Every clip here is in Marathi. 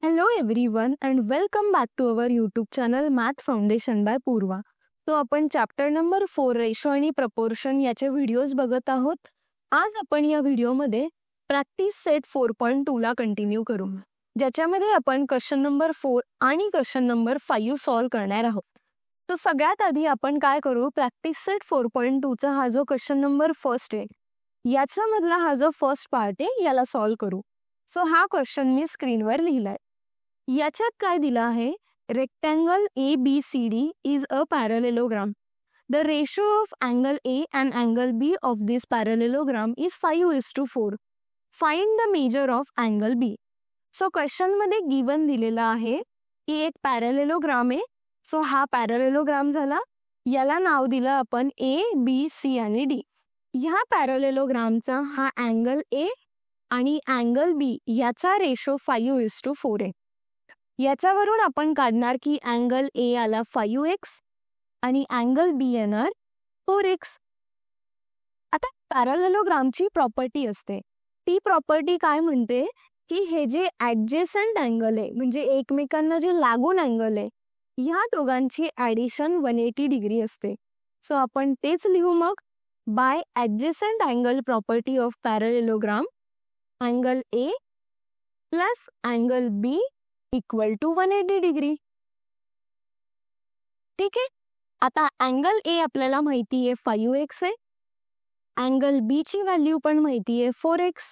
Hello everyone and welcome back to our YouTube channel Math Foundation by Purva. तो आपण चॅप्टर नंबर 4 रेशो आणि प्रपोर्शन याचे व्हिडिओज बघत आहोत. आज आपण या व्हिडिओमध्ये प्रॅक्टिस सेट 4.2 ला कंटिन्यू करू, ज्याच्यामध्ये आपण क्वेश्चन नंबर 4 आणि क्वेश्चन नंबर 5 सॉल्व करणार आहोत. तो सगळ्यात आधी आपण काय करू, प्रॅक्टिस सेट 4.2 चा हा जो क्वेश्चन नंबर फर्स्ट आहे याचा मधला हा जो फर्स्ट पार्ट आहे याला सॉल्व करू. सो हा क्वेश्चन मी स्क्रीनवर लिहिलाय. याच्यात काय दिलं आहे, rectangle ABCD is a parallelogram. The ratio of angle A and angle B of this parallelogram is 5:4. Find the measure of angle B. So question मध्ये गिवन दिलेला आहे की एक पॅरलेलोग्राम आहे. सो हा पॅरलेलोग्राम झाला, याला नाव दिलं आपण ABC आणि D. ह्या पॅरलेलोग्रामचा हा अँगल A आणि अँगल B याचा रेशो 5:4 आहे. याच्यावरून आपण काढणार की अँगल A आला 5x आणि अँगल B येणार 4x. आता पॅरलेलोग्रामची प्रॉपर्टी असते, ती प्रॉपर्टी काय म्हणते की हे जे ॲडजेसंट अँगल आहे म्हणजे एकमेकांना जे लागून अँगल आहे ह्या दोघांची ॲडिशन 180 डिग्री असते. सो आपण तेच लिहू मग, by adjacent angle property of parallelogram angle A plus angle B equal to 180 degree. ठीक आहे. आता अँगल A आपल्याला माहिती आहे 5x आहे, अँगल B ची व्हॅल्यू पण माहिती आहे 4x.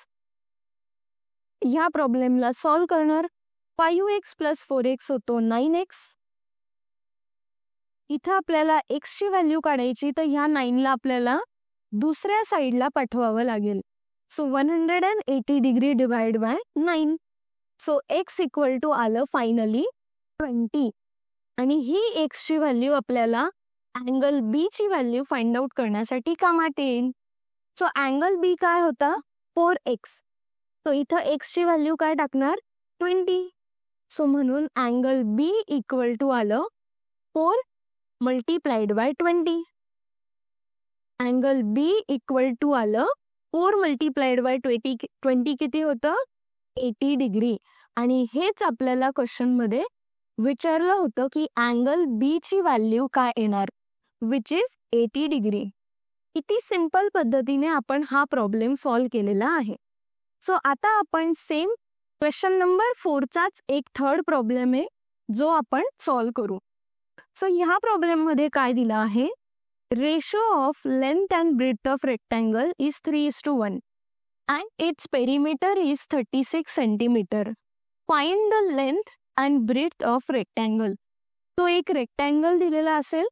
ह्या प्रॉब्लेमला सॉल्व करणार, 5x प्लस 4x होतो 9x. इथं आपल्याला x ची व्हॅल्यू काढायची, तर ह्या 9 ला आपल्याला दुसऱ्या साईडला पाठवावं लागेल. So 180 degree divide by 9. So x equal to आलं फायनली 20. आणि ही x ची व्हॅल्यू आपल्याला अँगल B ची व्हॅल्यू फाइंड आउट करण्यासाठी कामात येईल. सो अँगल B काय होता 4x. सो इथं x ची व्हॅल्यू काय टाकणार 20. सो म्हणून अँगल B इक्वल टू आलं 4 multiplied by 20. Angle B equal to आलं 4 मल्टीप्लाइड बाय 20 किती होतं 80 डिग्री. आणि हेच आपल्याला क्वेश्चन मध्ये विचारलं होतं की अँगल B ची व्हॅल्यू काय येणार, विच इज 80 डिग्री. किती सिंपल पद्धतीने आपण हा प्रॉब्लेम सॉल्व केलेला आहे. सो आता आपण सेम क्वेश्चन नंबर 4 चाच एक थर्ड प्रॉब्लेम आहे जो आपण सॉल्व करू. सो ह्या प्रॉब्लेम मध्ये काय दिलं आहे, ratio of length and breadth of rectangle is 3:1 and its perimeter is 36 centimeter. Find the length and breadth of rectangle. तो एक रेक्टँगल दिलेला असेल,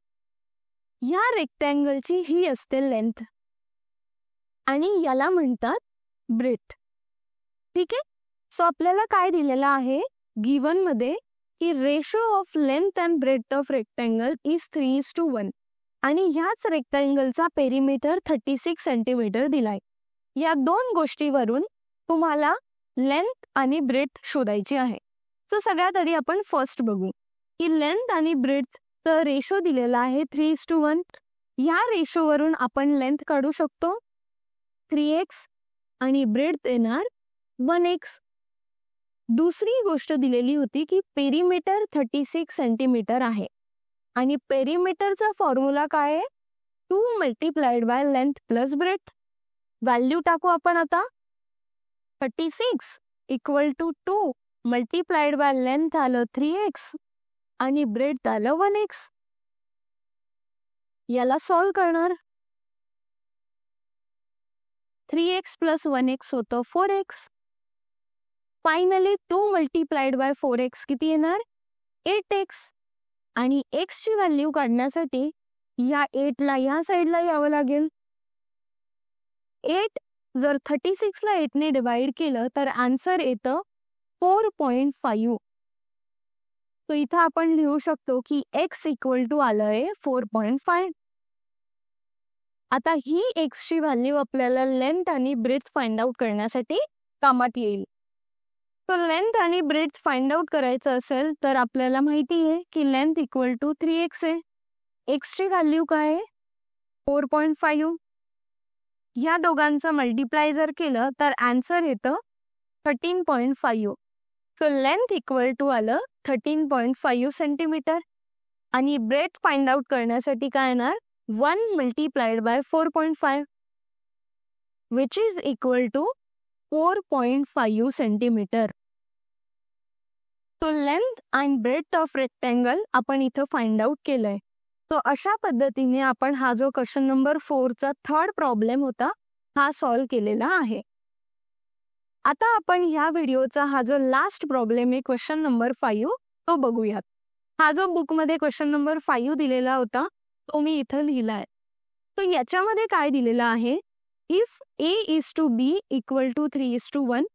या रेक्टँगलची ही असते लेंथ आणि याला म्हणतात ब्रेथ. ठीक आहे. सो आपल्याला काय दिलेलं आहे गिवन मध्ये की ratio of length and breadth of rectangle is 3:1 आणि ह्याच रेक्टँगलचा पेरिमीटर 36 सेंटीमीटर दिलाय. या दोन गोष्टीवरून तुम्हाला लेंथ आणि ब्रेथ शोधायची आहे. सो सगळ्यात आधी आपण फर्स्ट बघू की लेंथ आणि ब्रेथचा रेशो दिलेला आहे 3:1. या रेशोवरून आपण लेंथ काढू शकतो 3x आणि ब्रेथ येणार 1x. दुसरी गोष्ट दिलेली होती की पेरिमीटर 36 सेंटीमीटर आहे आणि पेरिमीटरचा फॉर्म्युला काय आहे 2 multiplied by length plus breadth. Value टाकू आपण आता, 36 equal to 2 multiplied by length आलं 3x आणि ब्रेथ आलं 1x. याला सॉल्व करणार, 3x प्लस 1x होतं 4x. Finally 2 multiplied bye 4x किती येणार 8x. आणि x ची व्हॅल्यू काढण्यासाठी या 8 ला या साईडला यावं लागेल. 8 जर 36 ला 8 ने डिवाइड केलं तर आन्सर येतं 4.5. तो इथं आपण लिहू शकतो की x इक्वल टू आलंय 4.5. आता ही x ची व्हॅल्यू आपल्याला लेंथ आणि ब्रेथ फाइंड आउट करण्यासाठी कामात येईल. तो लेंथ आणि ब्रेथ फाइंड आउट करायचं असेल तर आपल्याला माहिती आहे की लेंथ इक्वल टू 3x आहे. x ची व्हॅल्यू काय आहे 4.5. या दोघांचं मल्टिप्लाय जर केलं तर आन्सर येतं 13.5. सो लेंथ इक्वल टू आलं 13.5 सेंटीमीटर आणि ब्रेथ फाइंड आउट करण्यासाठी काय येणार 1 multiplied by 4.5 which is equal to 4.5 centimetre. तो length and breadth of rectangle आपण इथं फाइंड आउट केलंय. तो अशा पद्धतीने आपण हा जो क्वेश्चन नंबर 4 चा थर्ड प्रॉब्लेम होता हा सॉल्व्ह केलेला आहे. आता आपण ह्या व्हिडिओचा हा जो लास्ट प्रॉब्लेम आहे क्वेश्चन नंबर 5 तो बघूयात. हा जो बुकमध्ये क्वेश्चन नंबर 5 दिलेला होता तो मी इथं लिहिलाय. तो याच्यामध्ये काय दिलेलं आहे, if A is to B equal to 3:1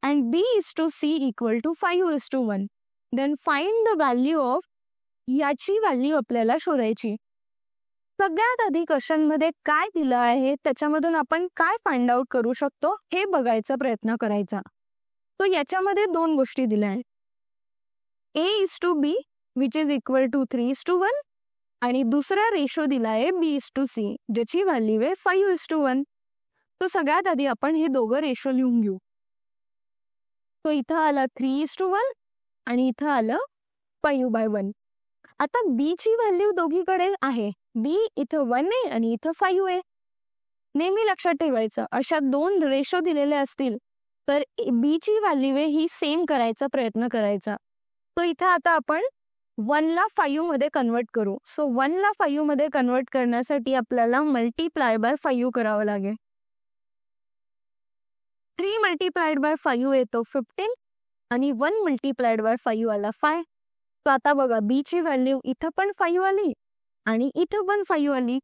and B is to C equal to 5:1 then find the value of याची व्हॅल्यू आपल्याला शोधायची. सगळ्यात आधी क्वेश्चन मध्ये काय दिलं आहे त्याच्यामधून आपण काय फाइंड आउट करू शकतो हे बघायचा प्रयत्न करायचा. तो याच्यामध्ये दोन गोष्टी दिल्या आहेत, A is to B which is equal to 3:1 आणि दुसरा रेशो दिला आहे B is to C ज्याची व्हॅल्यू आहे 5:1. तो सगळ्यात आधी आपण हे दोघं रेशो लिहून घेऊ. तो इथं आला 3:1 आणि इथं आलं 5/1. आता B ची व्हॅल्यू दोघीकडे आहे, B इथं 1 आहे आणि इथं 5 आहे. नेहमी लक्षात ठेवायचं अशा दोन रेशो दिलेले असतील तर B ची व्हॅल्यू आहे ही सेम करायचा प्रयत्न करायचा. तो इथं आता आपण 1 ला 5 मध्ये कन्वर्ट करू. सो 1 ला 5 मध्ये कन्वर्ट करण्यासाठी आपल्याला मल्टीप्लाय बाय 5 करावं लागेल. 3 मल्टीप्लाइड बाय 5 येतो 15 आणि 1 मल्टीप्लाइड बाय 5 आला 5. तो आता बघा B ची व्हॅल्यू इथं पण 5 आली आणि इथं पण 5 आली.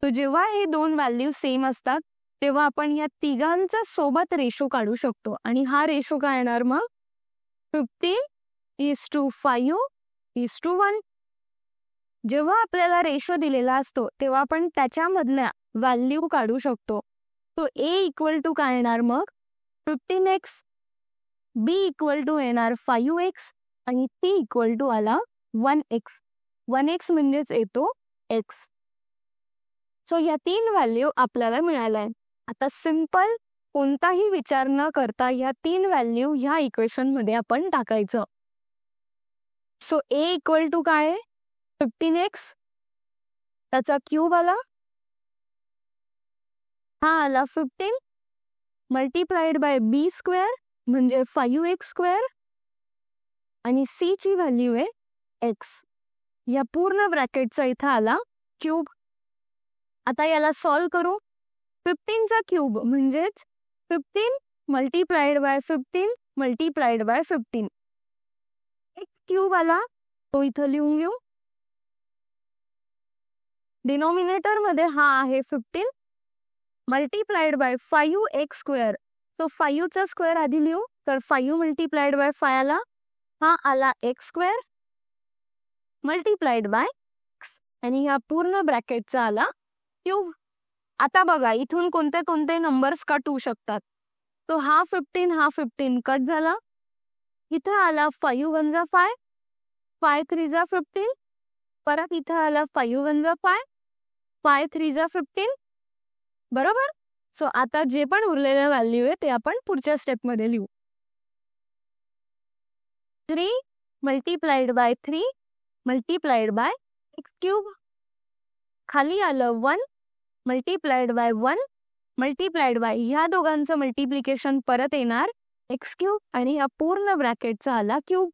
तो जेव्हा हे दोन व्हॅल्यू सेम असतात तेव्हा आपण या तिघांचा सोबत रेशो काढू शकतो आणि हा रेशो काय येणार मग 15:5:1. जेव्हा आपल्याला रेशो दिलेला असतो तेव्हा आपण त्याच्यामधल्या व्हॅल्यू काढू शकतो. तो A इक्वल टू काय येणार मग 15x, B इक्वल टू येणार 5x आणि T इक्वल टू आला 1x. 1x म्हणजेच येतो x. सो या तीन व्हॅल्यू आपल्याला मिळाल्या. आता सिंपल कोणताही विचार न करता या तीन व्हॅल्यू ह्या इक्वेशन मध्ये आपण टाकायचं. सो A इक्वल टू काय आहे 15x, त्याचा क्यूब आला, हा आला 15 मल्टीप्लाइड बाय B स्क्वेअर म्हणजे 5x स्क्वेअर आणि C ची व्हॅल्यू आहे x. या पूर्ण ब्रॅकेटचा इथं आला क्यूब. आता याला सॉल्व करू. 15 चा क्यूब म्हणजेच 15 मल्टीप्लाइड बाय 15 मल्टीप्लाइड बाय 15. एक क्यूब आला तो इथं लिहून घेऊ. डिनोमिनेटर मध्ये हा आहे 15 मल्टीप्लाइड बाय 5x स्क्वेअर. तो 5 चा स्क्वेअर आधी लिहू तर 5 मल्टीप्लाइड बाय 5 आला, हा आला x square multiplied by x आणि ह्या पूर्ण ब्रॅकेटचा आला क्यूब. आता बघा इथून कोणते कोणते नंबर्स कट होऊ शकतात. तो हा 15 कट झाला, इथं आला 5 1 जा 5, 5 3 जा 15, परत इथं आला 5 1 जा 5, 5 3 जा 15. बरोबर. सो आता जे पण उरलेले व्हॅल्यू आहे ते आपण पुढच्या स्टेप मध्ये लिहू. 3 multiplied by 3 multiplied by x cube, खाली आलं 1 मल्टीप्लाइड बाय 1 मल्टीप्लाइड बाय ह्या दोघांचं मल्टिप्लिकेशन परत येणार x क्यूब आणि या पूर्ण ब्रॅकेटचा आला क्यूब.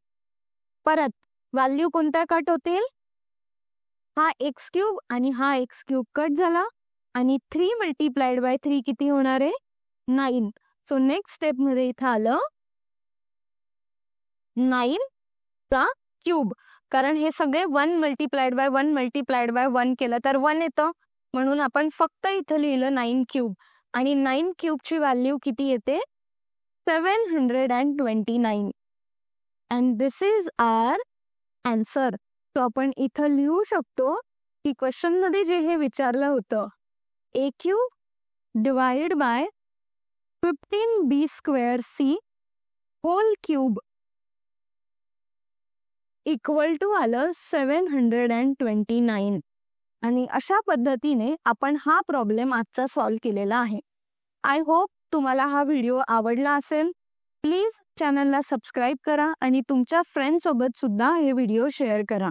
परत व्हॅल्यू कोणत्या कट होतील, हा x क्यूब आणि हा x क्यूब कट झाला आणि 3 मल्टीप्लाइड बाय 3 किती होणार आहे 9. सो नेक्स्ट स्टेप मध्ये इथं आलं 9 चा क्यूब, कारण हे सगळे 1 मल्टीप्लाइड बाय 1 मल्टीप्लाइड बाय 1 केलं तर 1 येतं म्हणून आपण फक्त इथं लिहिलं 9 क्यूब आणि 9 क्यूब ची व्हॅल्यू किती येते 729 and this is our answer. तो आपण इथं लिहू शकतो की क्वेश्चन मध्ये जे हे विचारलं होतं A cube divide by 15B square C whole cube equal to आलं 729 आणि अशा पद्धतीने आपण हा प्रॉब्लेम आजचा सॉल्व्ह केलेला आहे. आय होप तुम्हाला हा व्हिडिओ आवडला असेल. प्लीज चॅनलला सबस्क्राईब करा आणि तुमच्या फ्रेंड सोबत सुद्धा हे व्हिडिओ शेअर करा.